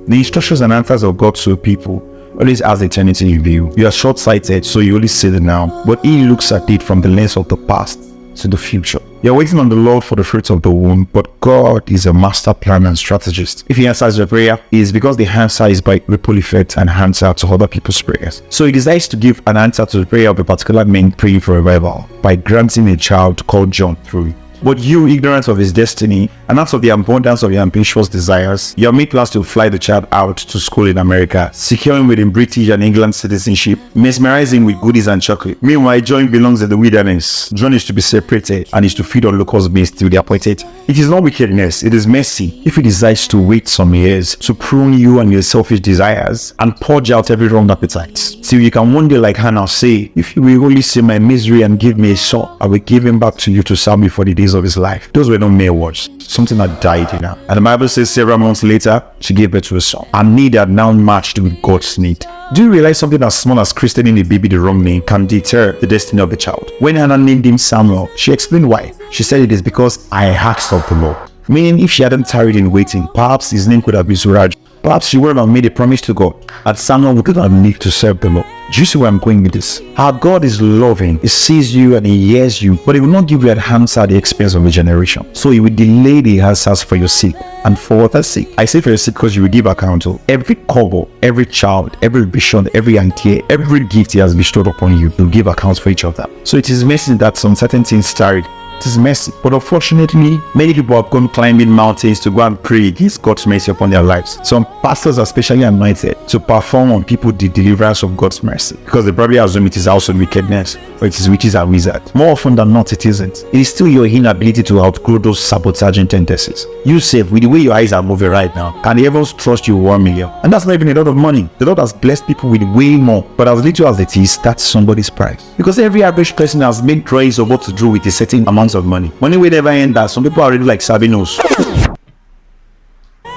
The instructions and answers of God to people always has eternity in view. You are short-sighted, so you only see the now, but He looks at it from the lens of the past to the future. You're waiting on the Lord for the fruits of the womb, but God is a master planner and strategist. If He answers your prayer, it is because the answer is by ripple effect and answer to other people's prayers. So He decides to give an answer to the prayer of a particular man praying for revival by granting a child called John through it. But you, ignorant of his destiny, and out of the abundance of your ambitious desires, you have made plans to fly the child out to school in America, secure him with him British and England citizenship, mesmerize him with goodies and chocolate. Meanwhile, John belongs in the wilderness. John is to be separated and is to feed on locust beans till the appointed. It is not wickedness, it is mercy. If He decides to wait some years to prune you and your selfish desires and purge out every wrong appetite, till you can one day like Hannah say, if you will only see my misery and give me a son, I will give him back to you to serve me for the days of his life. Those were not mere words, something that died in her. And the Bible says several months later, she gave birth to a son. Her need had now matched with God's need. Do you realize something as small as christening a baby the wrong name can deter the destiny of the child? When Hannah named him Samuel, she explained why. She said it is because I asked of the Lord. Meaning, if she hadn't tarried in waiting, perhaps his name could have been Suraj. Perhaps she wouldn't have made a promise to God, and Samuel would not have lived to serve the Lord. Do you see where I'm going with this? Our God is loving. He sees you and He hears you, but He will not give you an answer at the expense of a generation. So He will delay the answers for your sake and for others' sake. I say for your sake because you will give account to every couple, every child, every vision, every idea, every gift He has bestowed upon you. You'll give accounts for each of them. So it is mercy that some certain things tarried. It is mercy. But unfortunately, many people have gone climbing mountains to go and pray against God's mercy upon their lives. Some pastors are specially anointed to perform on people the deliverance of God's mercy, because they probably assume it is also wickedness, or it is witches and wizards. More often than not, it isn't. It is still your inability to outgrow those sabotaging tendencies. You say, with the way your eyes are moving right now, can the heavens trust you 1 million? And that's not even a lot of money. The Lord has blessed people with way more, but as little as it is, that's somebody's price. Because every average person has made drawings of what to do with a certain amount of money. Money will never end that. Some people are already like Sabinos.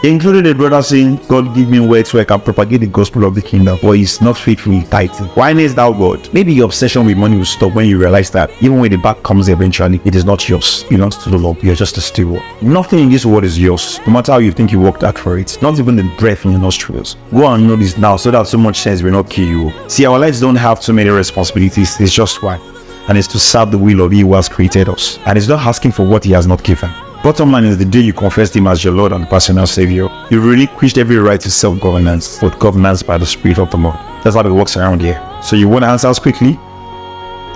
He included a brother saying, God give me words so I can propagate the gospel of the kingdom, but He's not faithful in tithing. Why needs thou God? Maybe your obsession with money will stop when you realize that even when the back comes eventually, it is not yours. It belongs to the Lord. You're just a steward. Nothing in this world is yours, no matter how you think you worked hard for it. Not even the breath in your nostrils. Go and know this now so that so much sense will not kill you. See, our lives don't have too many responsibilities. It's just one. And it's to serve the will of He who has created us. And it's not asking for what He has not given. Bottom line is, the day you confessed Him as your Lord and personal Savior, you relinquished every right to self-governance, but governance by the Spirit of the Lord. That's how it works around here. So you want answers quickly?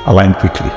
Align quickly.